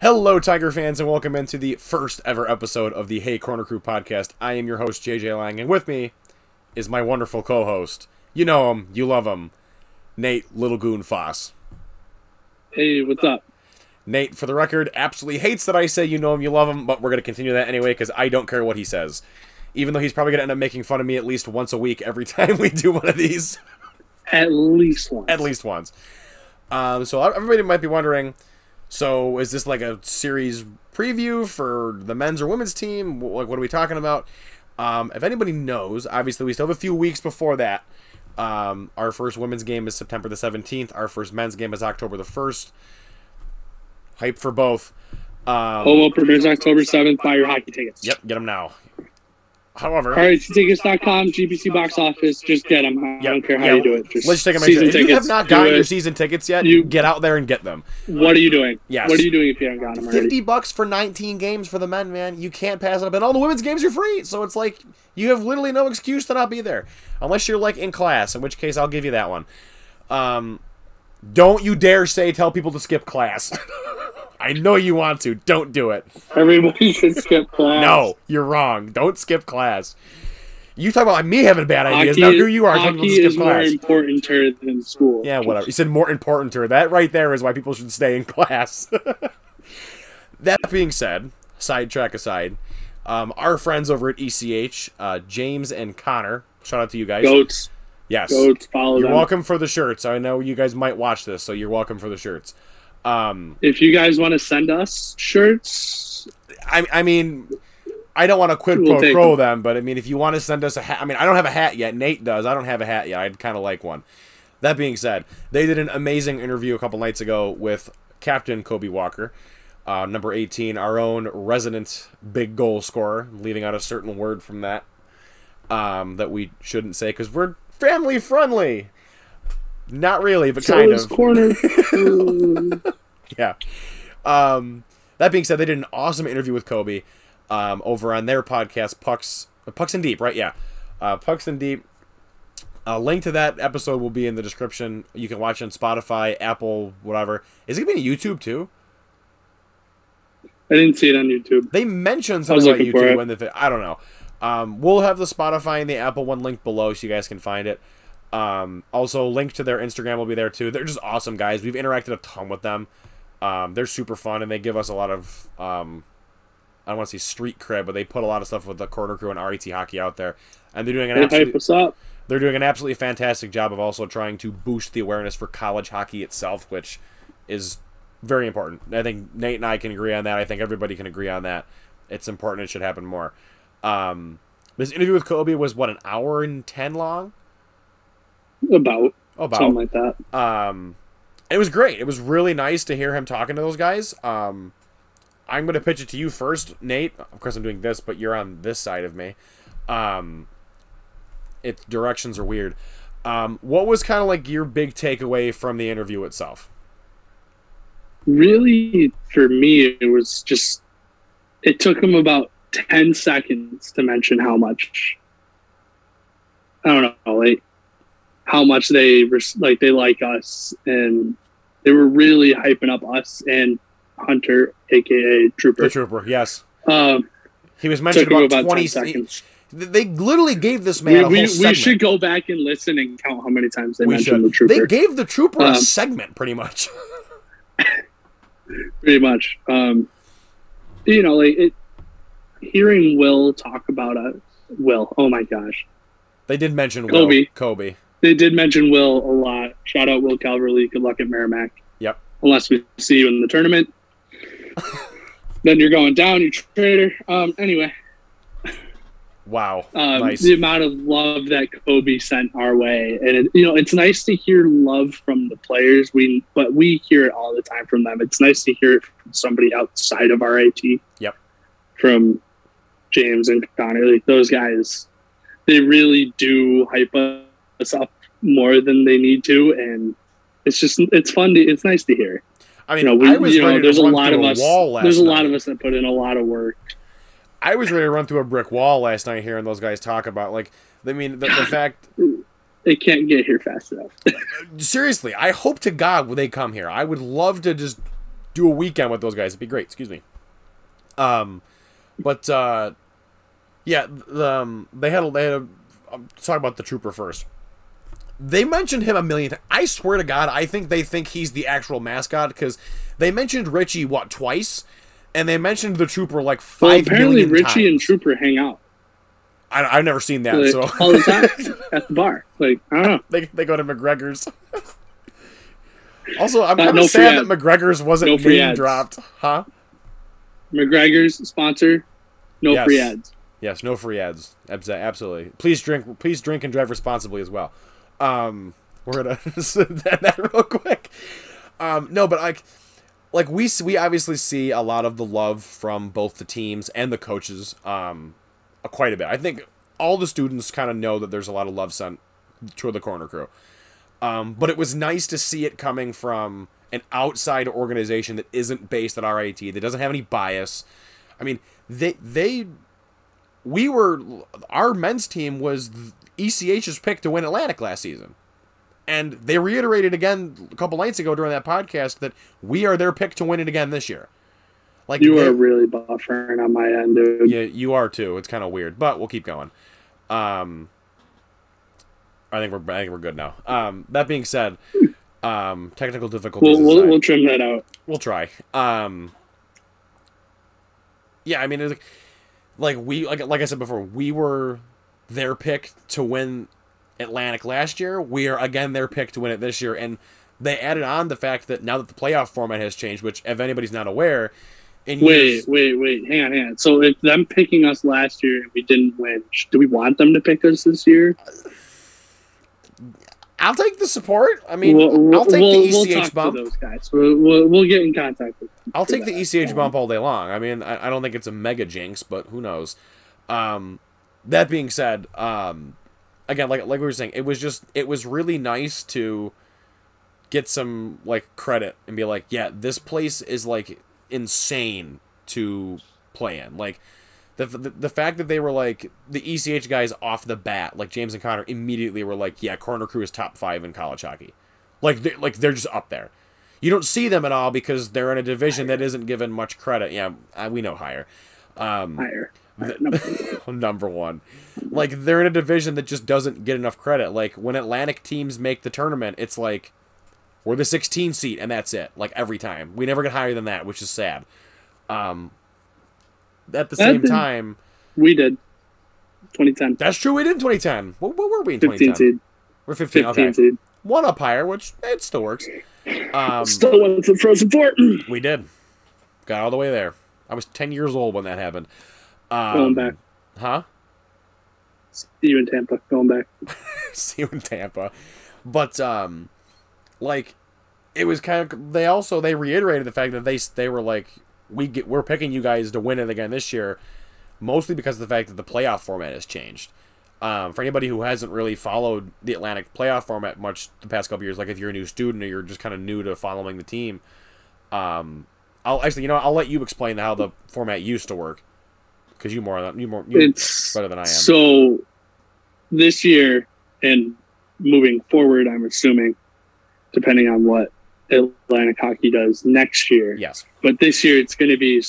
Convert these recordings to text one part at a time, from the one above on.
Hello, Tiger fans, and welcome into the first ever episode of the Hey Corner Crew podcast. I am your host, JJ Lang, and with me is my wonderful co-host. You know him, you love him, Nate Little Goon Foss. Hey, what's up? Nate, for the record, absolutely hates that I say you know him, you love him, but we're going to continue that anyway because I don't care what he says. Even though he's probably going to end up making fun of me at least once a week every time we do one of these. At least once. At least once. So everybody might be wondering, so is this like a series preview for the men's or women's team? Like, what are we talking about? If anybody knows, obviously we still have a few weeks before that. Our first women's game is September the 17th. Our first men's game is October the 1st. Hype for both. Home opener is October 7th. Buy your hockey tickets. Yep, get them now. However, RHTtickets.com, GBC box office, just get them. I don't care how you do it. Let's take a minute. If you have not gotten your season tickets yet, get out there and get them. What are you doing? Yes. What are you doing if you haven't gotten them already? $50 for 19 games for the men, man. You can't pass it up. And all the women's games are free. So it's like, you have literally no excuse to not be there. Unless you're like in class, in which case I'll give you that one. Don't you dare tell people to skip class. I know you want to. Don't do it. Everybody should skip class. No, you're wrong. Don't skip class. You talk about me having bad ideas. Now here you are talking about skip class. Hockey is more important than school. Yeah, whatever. You said more important. That right there is why people should stay in class. That being said, sidetrack aside, our friends over at ECH, James and Connor, shout out to you guys. Goats. Yes. Goats, follow You're them. welcome for the shirts. I know you guys might watch this, so you're welcome for the shirts. If you guys want to send us shirts, I mean, I don't want to quid pro quo them, but I mean, if you want to send us a hat, I mean, I don't have a hat yet. Nate does. I don't have a hat yet. I'd kind of like one. That being said, they did an amazing interview a couple nights ago with Captain Kobe Walker, number 18, our own resident big goal scorer, leaving out a certain word from that that we shouldn't say because we're family friendly. Not really, but kind of. Corner. Yeah. That being said, they did an awesome interview with Kobe over on their podcast, Pucks and Deep, right? Yeah. Pucks and Deep. A link to that episode will be in the description. You can watch it on Spotify, Apple, whatever. Is it going to be on YouTube, too? I didn't see it on YouTube. They mentioned something about YouTube. When I don't know. We'll have the Spotify and the Apple one linked below so you guys can find it. Also, link to their Instagram will be there too. They're just awesome guys. We've interacted a ton with them. They're super fun, and they give us a lot of, I don't want to say street cred, but they put a lot of stuff with the Corner Crew and RET Hockey out there. And they're doing they're doing an absolutely fantastic job of also trying to boost the awareness for college hockey itself, which is very important. I think Nate and I can agree on that. I think everybody can agree on that. It's important. It should happen more. This interview with Kobe was, what, an hour and 10 long? About something like that. It was great. It was really nice to hear him talking to those guys. I'm going to pitch it to you first, Nate. Of course, I'm doing this, but you're on this side of me. Its directions are weird. What was kind of like your big takeaway from the interview itself? Really, for me, it was just, it took him about 10 seconds to mention how much, I don't know, like, how much they like us, and they were really hyping up us and Hunter, aka Trooper. The Trooper, yes. He was mentioned about 20 seconds. They literally gave this man a whole segment. We should go back and listen and count how many times they mentioned the Trooper. They gave the Trooper a segment, pretty much. Pretty much. You know, like hearing Will talk about Will. Oh my gosh. They did mention Kobe. They did mention Will a lot. Shout out Will Calverley. Good luck at Merrimack. Yep. Unless we see you in the tournament. Then you're going down, you traitor. Anyway. Wow. Nice. The amount of love that Kobe sent our way. And, it's nice to hear love from the players. But we hear it all the time from them. It's nice to hear it from somebody outside of RIT. Yep. From James and Connor. Like, those guys, they really do hype us up more than they need to. And it's fun. It's nice to hear. I mean, there's a lot of us that put in a lot of work. I was ready to run through a brick wall last night hearing those guys talk about, like, I mean, the fact... They can't get here fast enough. Seriously, I hope to God they come here. I would love to just do a weekend with those guys. It'd be great. Excuse me. But yeah, they had a talk about the Trooper first. They mentioned him a million times. I swear to God, I think they think he's the actual mascot because they mentioned Richie twice, and they mentioned the Trooper like 5 apparently million Richie times. and Trooper hang out. I've never seen that. Like, so all the time at the bar. Like, I don't know. they go to McGregor's. Also, I'm kind of sad that McGregor's wasn't name dropped, huh? McGregor's sponsor, no free ads. Yes, no free ads. Absolutely. Please drink and drive responsibly as well. We're gonna that real quick. No, but like we obviously see a lot of the love from both the teams and the coaches. Quite a bit. I think all the students kind of know that there's a lot of love sent to the Corner Crew. But it was nice to see it coming from an outside organization that isn't based at RIT, that doesn't have any bias. I mean, our men's team was ECH's pick to win Atlantic last season. And they reiterated again a couple nights ago during that podcast that we are their pick to win it again this year. Like you are really buffering on my end, dude. Yeah, you are too. It's kind of weird, but we'll keep going. I think we're good now. That being said, technical difficulties. We'll trim that out. We'll try. Yeah, I mean, it's like I said before, we were their pick to win Atlantic last year. We are again their pick to win it this year, and they added on the fact that now that the playoff format has changed, which if anybody's not aware. Wait, hang on. So if them picking us last year and we didn't win, do we want them to pick us this year? I'll take the support. I mean, I'll take the ECH bump. To those guys. We'll get in contact with them. I'll take the ECH bump all day long. I mean, I don't think it's a mega jinx, but who knows? That being said, again, like we were saying, it was really nice to get some like credit and be like, yeah, this place is like insane to play in. Like the fact that they were like the ECH guys off the bat, like James and Connor immediately were like, yeah, Corner Crew is top 5 in college hockey. Like they're just up there. You don't see them at all because they're in a division that isn't given much credit. Yeah, we know higher. Higher. Number one. Like they're in a division that just doesn't get enough credit. Like when Atlantic teams make the tournament, it's like we're the 16 seat and that's it. Like every time. We never get higher than that, which is sad. At the same time, we did 2010. That's true. We did in 2010. What were we in 2010? 15 seed. We're 15. 15 okay. Seed. One up higher, which it still works. Still went to Frozen Four. We did. Got all the way there. I was 10 years old when that happened. Going back. Huh? See you in Tampa. Going back. See you in Tampa. But like it was kind of they reiterated the fact that they were like we're picking you guys to win it again this year, mostly because of the fact that the playoff format has changed. For anybody who hasn't really followed the Atlantic playoff format much the past couple years, like if you're a new student or you're just kind of new to following the team, I'll let you explain how the format used to work because you're better than I am. So this year and moving forward, I'm assuming, depending on what Atlantic Hockey does next year. Yes. But this year it's going to be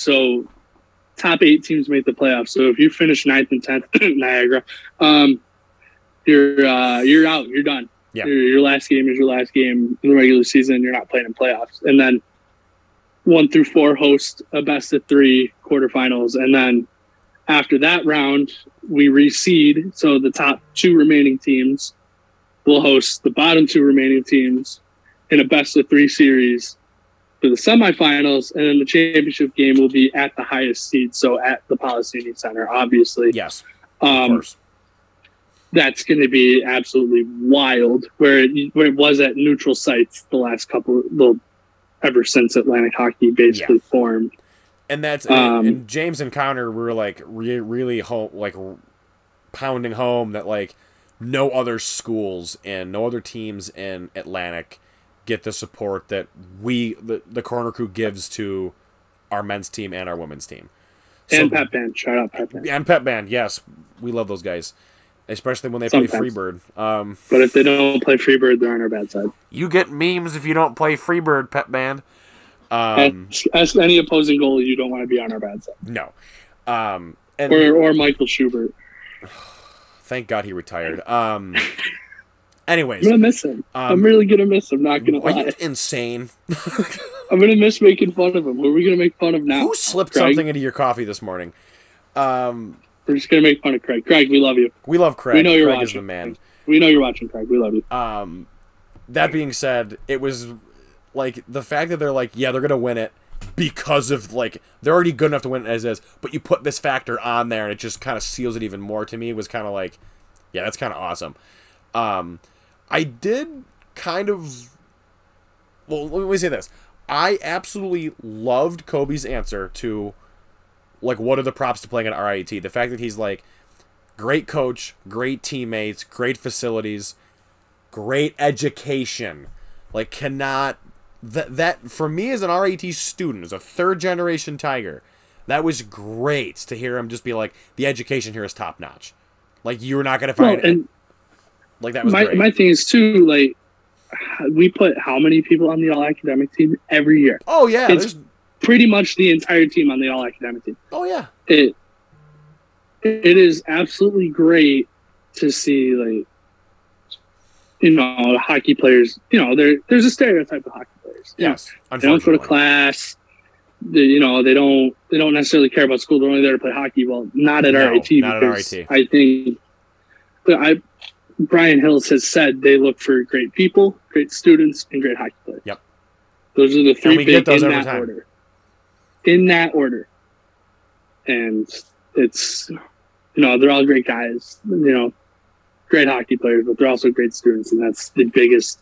top 8 teams make the playoffs. So if you finish 9th and 10th, Niagara, you're out. You're done. Yeah. Your last game is your last game in the regular season. You're not playing in playoffs. And then 1 through 4 host a best of 3 quarterfinals. And then after that round, we reseed. So the top 2 remaining teams will host the bottom 2 remaining teams in a best of 3 series for the semifinals, and then the championship game will be at the highest seed, so at the Policini Center, obviously. Yes, of course. That's going to be absolutely wild, where it was at neutral sites the last ever since Atlantic Hockey basically formed. And that's and James and Connor were like really pounding home that like no other schools and no other teams in Atlantic get the support that the Corner Crew gives to our men's team and our women's team. And Pep Band. Shout out Pep Band. And Pep Band, yes. We love those guys. Especially when they play Freebird. But if they don't play Freebird, they're on our bad side. You get memes if you don't play Freebird, Pep Band. Ask any opposing goalie you don't want to be on our bad side. No. Or Michael Schubert. Thank God he retired. Anyways. I'm going to miss him. I'm really going to miss him, not going to lie. Are you insane? I'm going to miss making fun of him. What are we going to make fun of now? Who slipped something into your coffee this morning? We're just going to make fun of Craig. Craig, we love you. We love Craig. We know you're Craig watching. Is the man. We know you're watching, Craig. We love you. That being said, it was like the fact that they're like, yeah, they're going to win it because of like they're already good enough to win it as is, but you put this factor on there and it just kind of seals it even more. To me, it was kind of like, yeah, that's kind of awesome. I did kind of, well, let me say this. I absolutely loved Kobe's answer to, like, what are the props to playing at RIT? The fact that he's, like, great coach, great teammates, great facilities, great education. Like, cannot, that for me as an RIT student, as a third-generation Tiger, that was great to hear him just be like, the education here is top-notch. Like, you're not going to find it. Like, that was great. My thing is, too, like, we put how many people on the all-academic team every year? Oh, yeah. It's pretty much the entire team on the all-academic team. Oh, yeah. It is absolutely great to see, like, you know, hockey players, you know, there's a stereotype of hockey players. Yes, they don't go to class. They don't necessarily care about school. They're only there to play hockey. Well, not at RIT. Not at RIT. I think Brian Hills has said they look for great people, great students, and great hockey players. Yep. Those are the three big in that time. order. In that order. And it's, you know, they're all great guys, you know, great hockey players, but they're also great students, and that's the biggest.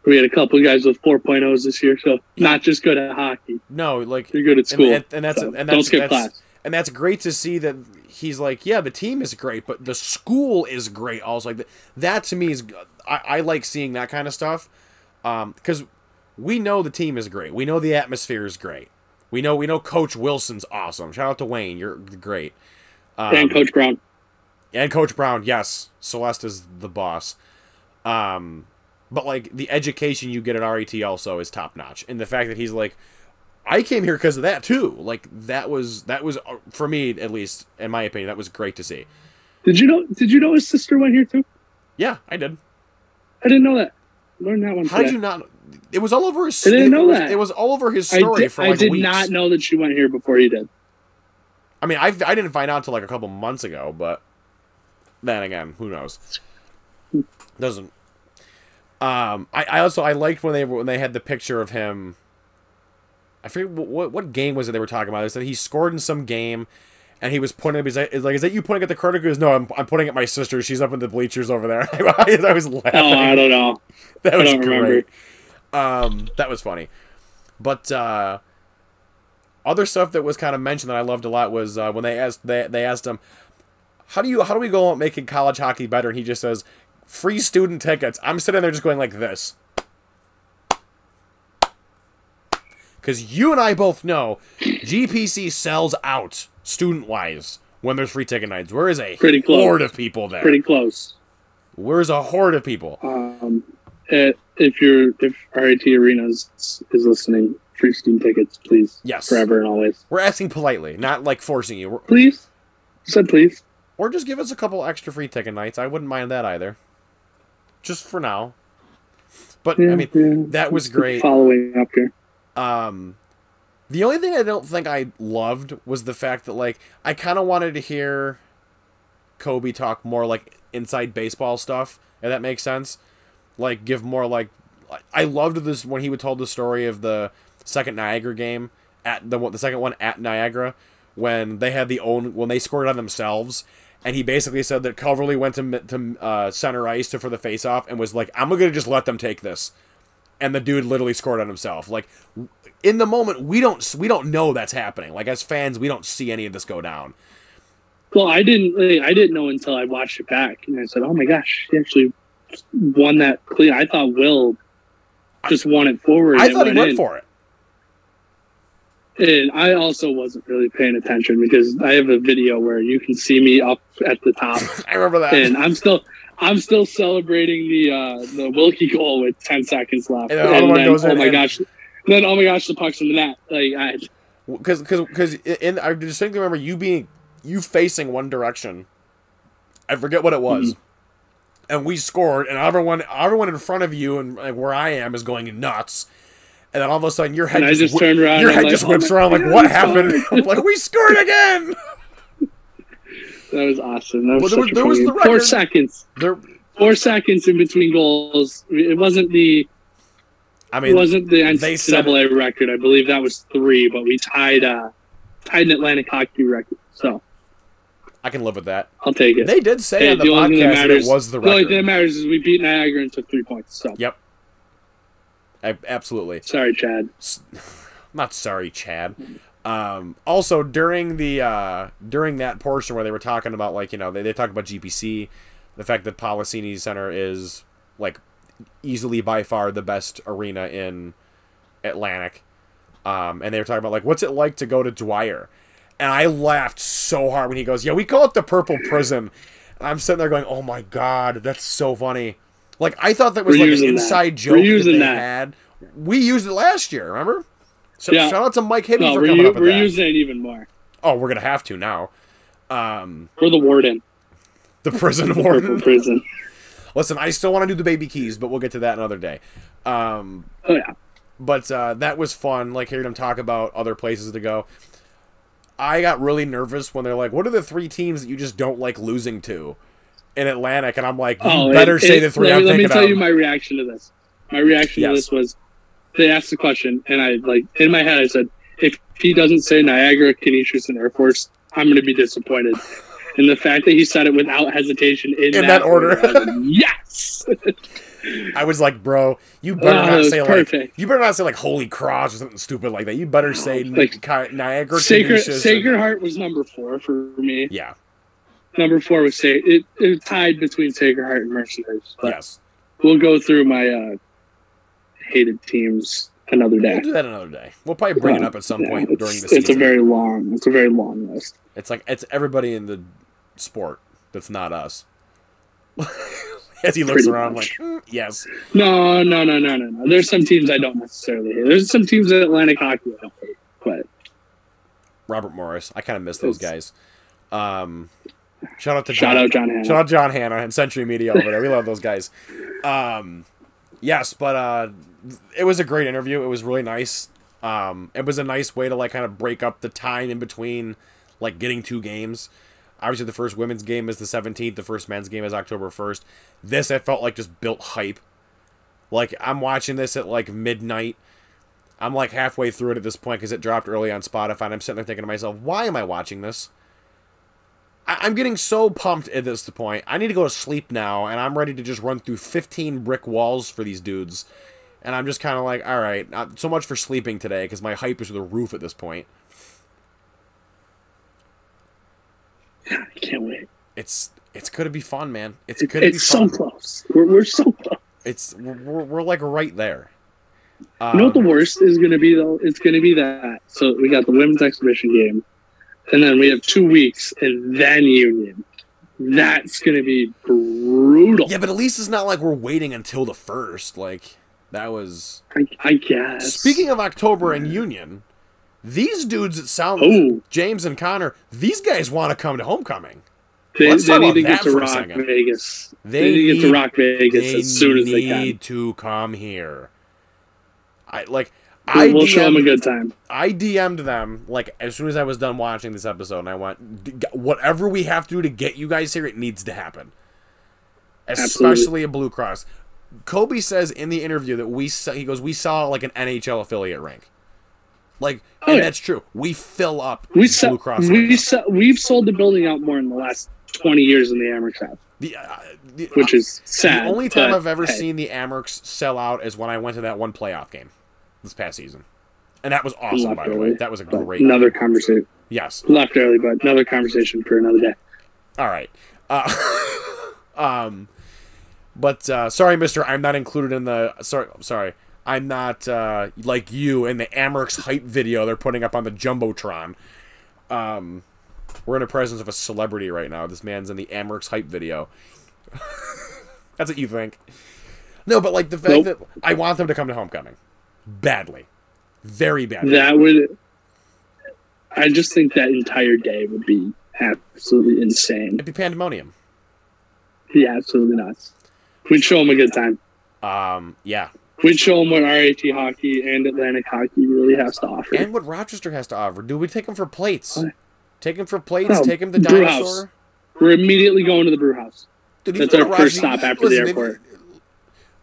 We had a couple of guys with 4.0s this year, so not just good at hockey. No, like they're good at school. And that's don't skip class. And that's great to see that he's like, yeah, the team is great, but the school is great also. Like that to me is, I like seeing that kind of stuff, because we know the team is great. We know the atmosphere is great. We know Coach Wilson's awesome. Shout out to Wayne, you're great. And Coach Brown. And Coach Brown, yes. Celeste is the boss. But like the education you get at RIT also is top notch, and the fact that he's like, I came here because of that too. Like that was for me, at least in my opinion, that was great to see. Did you know his sister went here too? Yeah, I did. I didn't know that. Learned that one. How did you not? It was all over his. I didn't know that. It was all over his story for like I did weeks. not know that she went here before he did. I mean, I didn't find out until like a couple months ago, but then again, who knows? Doesn't. I liked when they had the picture of him. I forget what game was it they were talking about. They said he scored in some game, and he was pointing. He's like, "Is that you pointing at the crowd?" He goes, "No, I'm pointing at my sister. She's up in the bleachers over there." I was laughing. Oh, I don't know. That was great. That was funny. But other stuff that was kind of mentioned that I loved a lot was when they asked him, how do we go about making college hockey better? And he just says, free student tickets. I'm sitting there just going like this. Because you and I both know GPC sells out student-wise when there's free ticket nights. Where is a horde of people there? Pretty close. Where's a horde of people? If RIT Arenas is listening, free student tickets, please. Yes. Forever and always. We're asking politely, not like forcing you. Please. Said please. Or just give us a couple extra free ticket nights. I wouldn't mind that either. Just for now. But, yeah, I mean, that was great. Following up here. The only thing I don't think I loved was the fact that, like, I kind of wanted to hear Kobe talk more, like, inside baseball stuff, if that makes sense. Like, give more, like... I loved this when he would tell the story of the second Niagara game, at the second one at Niagara, when they had when they scored on themselves, and he basically said that Coverly went to center ice for the face-off and was like, I'm going to just let them take this. And the dude literally scored on himself. Like, in the moment, we don't know that's happening. Like, as fans, we don't see any of this go down. Well, I didn't know until I watched it back, and I said, "Oh my gosh, he actually won that clean." I thought Will just won it forward. I thought he went for it. And I also wasn't really paying attention because I have a video where you can see me up at the top. I remember that, and I'm still celebrating the Wilkie goal with 10 seconds left. And then, oh my gosh. Then, oh my gosh, the puck's in the net. Like, because I distinctly remember you facing one direction. I forget what it was. Mm-hmm. And we scored, and everyone in front of you and like, where I am is going nuts. And then all of a sudden, your head turned around. Your head just whips around. Like, what happened? I'm like, we scored again. That was awesome. That was there was the record. 4 seconds. 4 seconds in between goals. It wasn't the. It wasn't the NCAA record. I believe that was 3, but we tied an Atlantic hockey record. So. I can live with that. I'll take it. They did say on the podcast that it was the record. The only thing that matters is we beat Niagara and took 3 points. So. Yep. Absolutely. Sorry, Chad. Not sorry, Chad. Also, during that portion where they were talking about, like, you know, they talked about GPC, the fact that Policini Center is, like, easily by far the best arena in Atlantic. And they were talking about, like, what's it like to go to Dwyer? And I laughed so hard when he goes, yeah, we call it the Purple Prison. And I'm sitting there going, oh my God, that's so funny. Like, I thought that was like an inside joke that they had. We used it last year, remember? So yeah. Shout out to Mike Hibby for coming up with that. We're using it even more. Oh, we're going to have to now. We're the warden. The prison warden? Purple Prison. Listen, I still want to do the baby keys, but we'll get to that another day. Oh, yeah. But that was fun, like, hearing them talk about other places to go. I got really nervous when they're like, what are the 3 teams that you just don't like losing to in Atlantic? And I'm like, you better say the 3 I'm thinking of. Let me tell you my reaction to this. My reaction to this was, they asked the question, and I, like, in my head, I said, if he doesn't say Niagara, Canisius, and Air Force, I'm going to be disappointed. And the fact that he said it without hesitation in that order, yes! I was like, bro, you better not say like Holy Cross or something stupid like that. You better say like Niagara. Sacred Heart was number 4 for me. Yeah, number 4 was it tied between Sacred Heart and Mercenaries. Yes, we'll go through my hated teams another day. We'll do that another day. We'll probably bring it up at some point during the season. It's a very long list. It's everybody in the sport that's not us. As he looks around, like, yes. No. There's some teams I don't necessarily hate. There's some teams in Atlantic hockey I don't hate, but Robert Morris, I kind of miss those guys. Shout out John Hanna. Shout out John Hanna and Century Media over there. We love those guys. Yes, but it was a great interview. It was really nice. It was a nice way to like kind of break up the time in between, like getting 2 games. Obviously, the first women's game is the 17th. The first men's game is October 1st. This, I felt like, just built hype. Like, I'm watching this at, like, midnight. I'm, like, halfway through it at this point because it dropped early on Spotify. And I'm sitting there thinking to myself, why am I watching this? I'm getting so pumped at this point. I need to go to sleep now, and I'm ready to just run through 15 brick walls for these dudes. And I'm just kind of like, all right, not so much for sleeping today because my hype is through the roof at this point. I can't wait. It's gonna be fun, man. It's gonna be fun. So close. We're so close. We're like right there. You know what the worst is gonna be though? It's gonna be that. So we got the women's exhibition game, and then we have 2 weeks, and then Union. That's gonna be brutal. Yeah, but at least it's not like we're waiting until the 1st. Like that was. I guess. Speaking of October and Union. These dudes that sound James and Connor, these guys want to come to homecoming. They need to get to Rock Vegas. They need to get to Rock Vegas as soon as they can. They need to come here. We'll show them a good time. I DM'd them like as soon as I was done watching this episode, and I went, whatever we have to do to get you guys here, it needs to happen. Especially a Blue Cross. Kobe says in the interview that we saw like an NHL affiliate rink. Like, and that's true. We fill up Blue Cross. We've sold the building out more in the last 20 years than the Amerks have. Which is sad. The only time I've ever seen the Amerks sell out is when I went to that one playoff game this past season. And that was awesome, by the way. That was a great Another conversation. Yes. Left early, but another conversation for another day. All right. But sorry, mister, I'm not included in the... Sorry. I'm not, like you, in the Amerks hype video they're putting up on the Jumbotron. We're in the presence of a celebrity right now. This man's in the Amerks hype video. That's what you think. No, but, like, the fact that I want them to come to homecoming. Badly. Very bad. That would. I just think that entire day would be absolutely insane. It'd be pandemonium. Yeah, absolutely nuts. We'd show them a good time. Yeah. We'd show them what RIT hockey and Atlantic hockey really has to offer. And what Rochester has to offer. Dude, we take them for plates. What? Take them for plates. Take them to Brew Dinosaur. House. We're immediately going to the brew house. Dude, that's our first stop after the airport.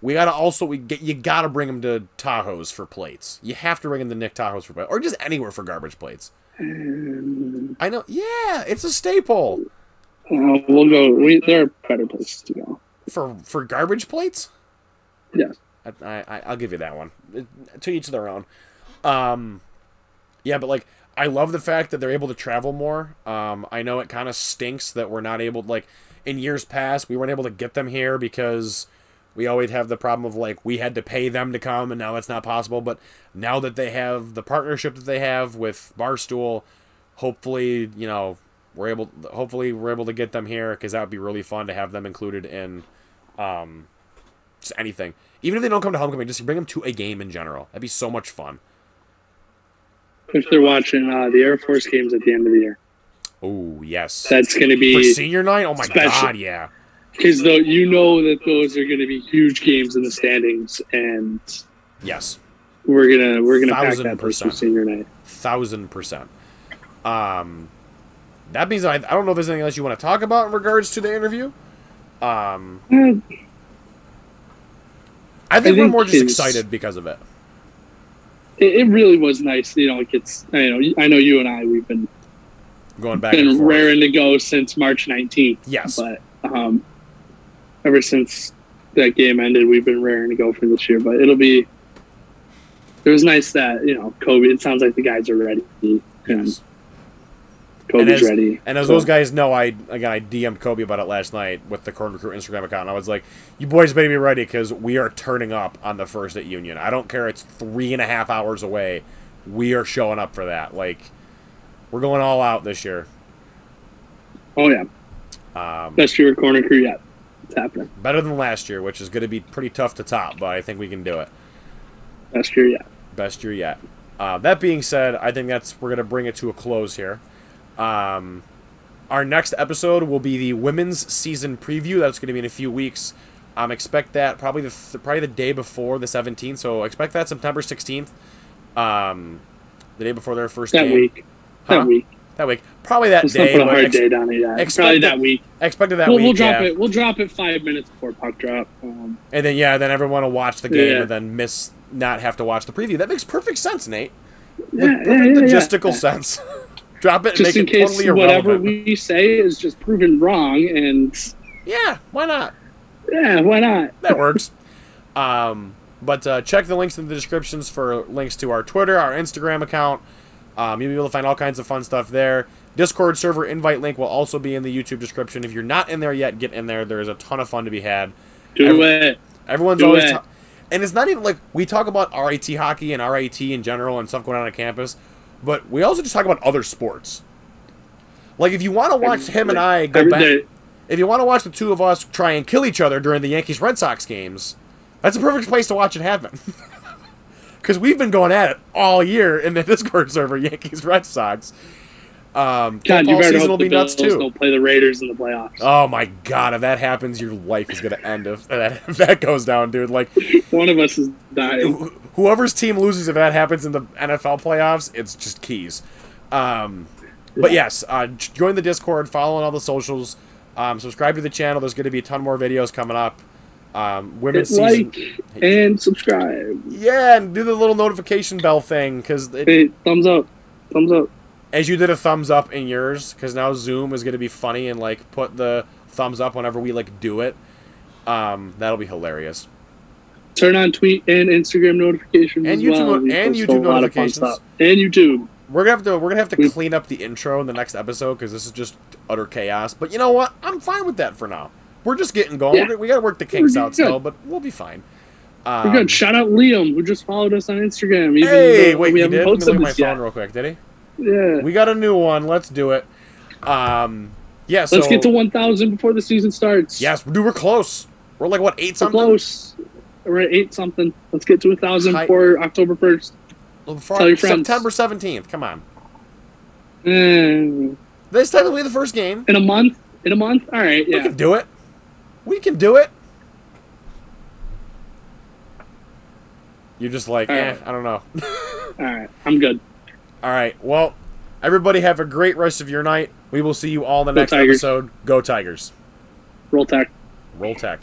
We gotta also you gotta bring them to Tahoe's for plates. You have to bring them to Nick Tahoe's for plates, or just anywhere for garbage plates. I know. Yeah, it's a staple. We'll go. There are better places to go for garbage plates. Yes, I'll give you that one. To each their own. Yeah, but like I love the fact that they're able to travel more. I know it kind of stinks that we're not able to, like, in years past we weren't able to get them here because we always have the problem of, like, we had to pay them to come, and now that's not possible. But now that they have the partnership that they have with Barstool, hopefully, you know, we're able to get them here, because that would be really fun to have them included in just anything. Even if they don't come to homecoming, just bring them to a game in general. That'd be so much fun. If they're watching the Air Force games at the end of the year. Oh, yes. That's going to be... For senior night? Oh, my God, yeah. Because you know that those are going to be huge games in the standings, and yes, we're gonna pack that place for senior night. 1,000%. That means I don't know if there's anything else you want to talk about in regards to the interview. I think we're more just excited because of it. It really was nice. You know, it gets. I know you and I, we've been going back and forth. Raring to go since March 19th. Yes, but ever since that game ended, we've been raring to go for this year. But it was nice that, you know, Kobe, it sounds like the guys are ready. Yes. Kobe's ready. And as those guys know, I DM'd Kobe about it last night with the Corn Recruit Instagram account. And I was like, you boys better be ready, because we are turning up on the 1st at Union. I don't care. It's 3.5 hours away. We are showing up for that. Like, we're going all out this year. Oh, yeah. Best year of Corn Recruit yet. It's happening. Better than last year, which is going to be pretty tough to top, but I think we can do it. Best year yet. Best year yet. That being said, I think we're going to bring it to a close here. Our next episode will be the women's season preview. That's going to be in a few weeks. Expect that probably the day before the 17th. So expect that September 16th. The day before their first game. Week. Huh? That week. Probably that Let's day. Not put a hard day down it yet. Probably that week. Expected that week. We'll drop it 5 minutes before puck drop. And then everyone will watch the game and then not have to watch the preview. That makes perfect sense, Nate. Perfect logistical sense. Drop it and just make it totally irrelevant. Whatever we say is just proven wrong, and yeah, why not? Yeah, why not? That works. But check the links in the descriptions for links to our Twitter, our Instagram account. You'll be able to find all kinds of fun stuff there. Discord server invite link will also be in the YouTube description. If you're not in there yet, get in there. There is a ton of fun to be had. Do it. Everyone's always... And it's not even like... We talk about RIT hockey and RIT in general and stuff going on campus, but we also just talk about other sports. Like, if you want to watch him and I go back... If you want to watch the two of us try and kill each other during the Yankees-Red Sox games, that's a perfect place to watch it happen. Because we've been going at it all year in the Discord server, Yankees-Red Sox. God, you better hope the Bills don't play the Raiders in the playoffs. Oh, my God. If that happens, your life is going to end if that goes down, dude. Like, one of us is dying. Whoever's team loses, if that happens in the NFL playoffs, it's just keys. But yes, join the Discord, follow on all the socials, subscribe to the channel. There's going to be a ton more videos coming up. Women's season. Like and subscribe. Yeah, and do the little notification bell thing, because thumbs up. As you did a thumbs up in yours, because now Zoom is going to be funny and like put the thumbs up whenever we like do it. That'll be hilarious. Turn on tweet and Instagram notifications and as YouTube well. And YouTube notifications. And YouTube. We're gonna have to clean up the intro in the next episode, because this is just utter chaos. But you know what? I'm fine with that for now. We're just getting going. Yeah. We got to work the kinks out still, but we'll be fine. We're good. Shout out Liam, who just followed us on Instagram. Hey, wait, he did? Let me look at my phone real quick. Did he? Yeah. We got a new one. Let's do it. Yeah. So, let's get to 1,000 before the season starts. Yes, dude, we're close. We're like, what, 8 something? We're close. We're at 8 something. Let's get to 1,000 before October 1st. Tell your friends. September 17th. Come on. Mm. This technically the first game. In a month? All right, yeah. We can do it. We can do it. You're just like, right. I don't know. All right, I'm good. All right, well, everybody have a great rest of your night. We will see you all in the next episode. Go Tigers. Roll Tech. Roll Tech.